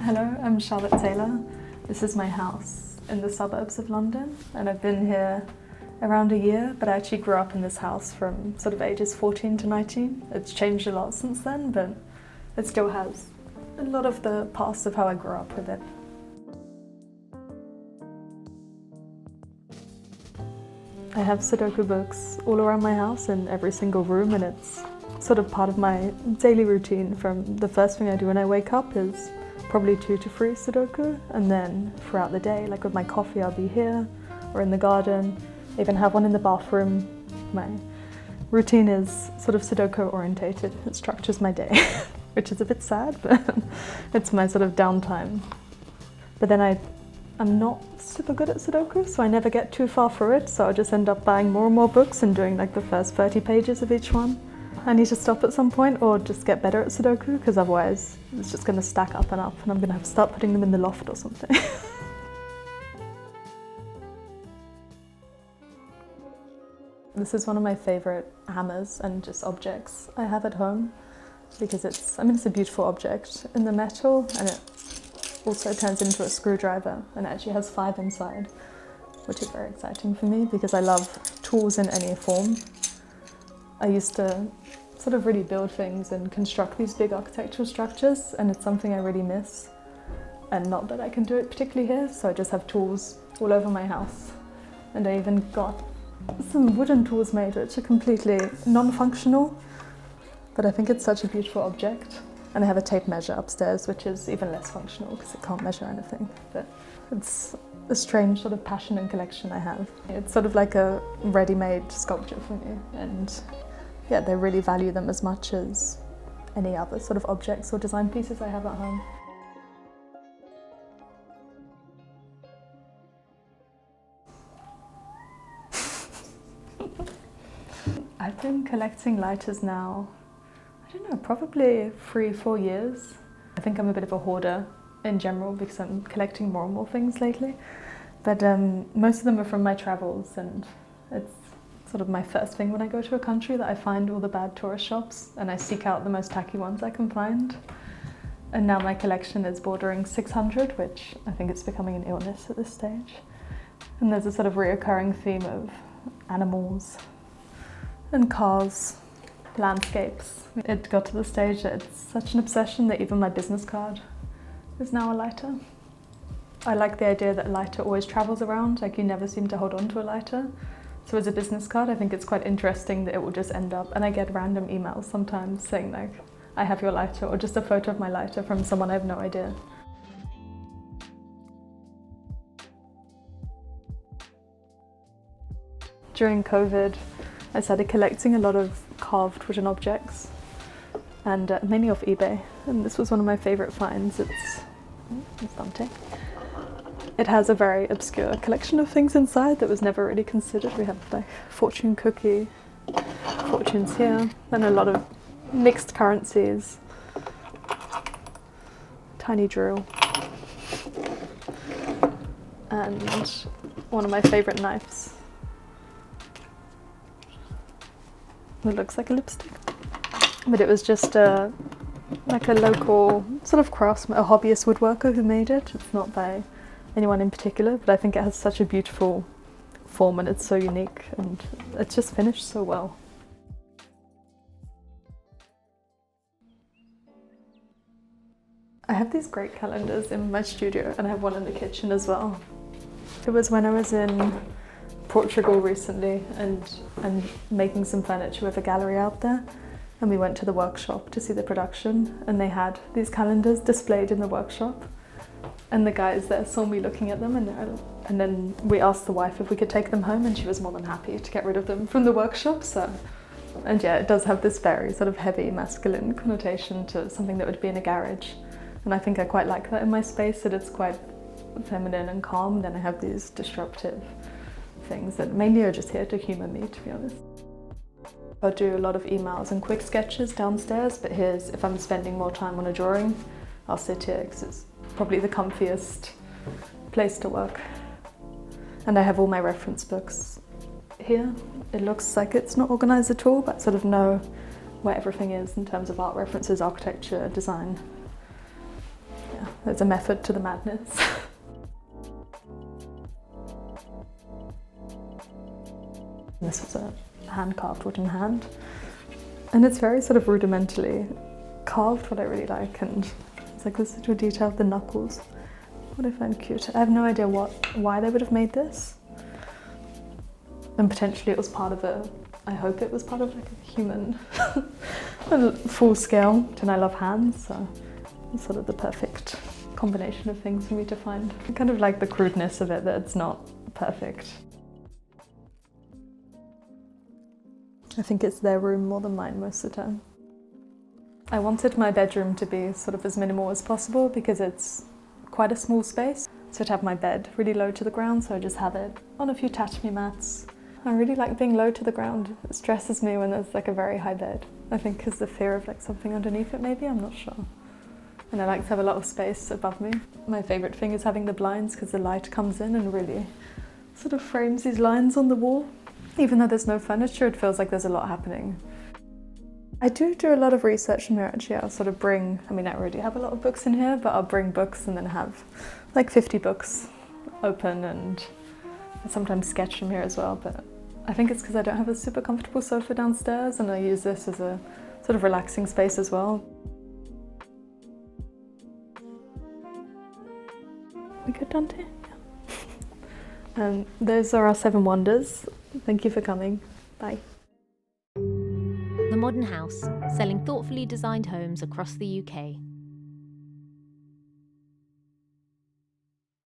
Hello, I'm Charlotte Taylor. This is my house in the suburbs of London, and I've been here around a year, but I actually grew up in this house from sort of ages 14 to 19. It's changed a lot since then, but it still has a lot of the past of how I grew up with it. I have Sudoku books all around my house in every single room, and it's sort of part of my daily routine. From the first thing I do when I wake up is probably 2 to 3 Sudoku, and then throughout the day, like with my coffee, I'll be here or in the garden. I even have one in the bathroom. My routine is sort of Sudoku orientated. It structures my day, which is a bit sad, but it's my sort of downtime. But then I'm not super good at Sudoku, so I never get too far through it, so I'll just end up buying more and more books and doing like the first 30 pages of each one. I need to stop at some point or just get better at Sudoku, because otherwise it's just going to stack up and up and I'm going to have to start putting them in the loft or something. This is one of my favourite hammers and just objects I have at home, because it's a beautiful object in the metal, and it also turns into a screwdriver and actually has 5 inside, which is very exciting for me because I love tools in any form. I used to sort of really build things and construct these big architectural structures, and it's something I really miss. And not that I can do it particularly here, so I just have tools all over my house. And I even got some wooden tools made which are completely non-functional, but I think it's such a beautiful object. And I have a tape measure upstairs, which is even less functional because it can't measure anything. But it's a strange sort of passion and collection I have. It's sort of like a ready-made sculpture for me, and yeah, they really value them as much as any other sort of objects or design pieces I have at home. I've been collecting lighters now, I don't know, probably 3-4 years. I think I'm a bit of a hoarder in general because I'm collecting more and more things lately. But most of them are from my travels, and it's sort of my first thing when I go to a country that I find all the bad tourist shops and I seek out the most tacky ones I can find. And now my collection is bordering 600, which I think it's becoming an illness at this stage. And there's a sort of reoccurring theme of animals and cars, landscapes. It got to the stage that it's such an obsession that even my business card is now a lighter. I like the idea that a lighter always travels around, like you never seem to hold on to a lighter. So as a business card, I think it's quite interesting that it will just end up, and I get random emails sometimes saying like, I have your lighter, or just a photo of my lighter from someone I have no idea. During COVID, I started collecting a lot of carved wooden objects, and mainly off eBay. And this was one of my favourite finds. It's Dante. It has a very obscure collection of things inside that was never really considered. We have like fortune cookie, fortunes here, and a lot of mixed currencies, tiny drill, and one of my favourite knives. It looks like a lipstick, but it was just like a local sort of craftsman, a hobbyist woodworker who made it. It's not by anyone in particular, but I think it has such a beautiful form and it's so unique, and it's just finished so well. I have these great calendars in my studio, and I have one in the kitchen as well. It was when I was in Portugal recently and making some furniture with a gallery out there, and we went to the workshop to see the production, and they had these calendars displayed in the workshop, and the guys there saw me looking at them, and then we asked the wife if we could take them home, and she was more than happy to get rid of them from the workshop. So, and yeah, it does have this very sort of heavy masculine connotation to something that would be in a garage, and I think I quite like that in my space, that it's quite feminine and calm. Then I have these disruptive things that mainly are just here to humour me, to be honest. I do a lot of emails and quick sketches downstairs, but here's, if I'm spending more time on a drawing, I'll sit here because it's probably the comfiest place to work. And I have all my reference books here. It looks like it's not organised at all, but I sort of know where everything is in terms of art references, architecture, design. Yeah. There's a method to the madness. This was a hand-carved wooden hand. And it's very sort of rudimentarily carved, what I really like, and it's like this little detail of the knuckles. What I find cute. I have no idea why they would have made this. And potentially it was part of I hope it was part of like a human full scale. And I love hands, so it's sort of the perfect combination of things for me to find. I kind of like the crudeness of it, that it's not perfect. I think it's their room more than mine most of the time. I wanted my bedroom to be sort of as minimal as possible because it's quite a small space. So to have my bed really low to the ground, so I just have it on a few touch-me mats. I really like being low to the ground. It stresses me when there's like a very high bed. I think because the fear of like something underneath it maybe, I'm not sure. And I like to have a lot of space above me. My favourite thing is having the blinds because the light comes in and really sort of frames these lines on the wall. Even though there's no furniture, it feels like there's a lot happening. I do a lot of research in here actually. I'll sort of bring, I mean I already have a lot of books in here, but I'll bring books and then have like 50 books open, and I sometimes sketch from here as well, but I think it's because I don't have a super comfortable sofa downstairs and I use this as a sort of relaxing space as well. We good, Dante? Yeah. Those are our 7 wonders. Thank you for coming. Bye. The Modern House, selling thoughtfully designed homes across the UK.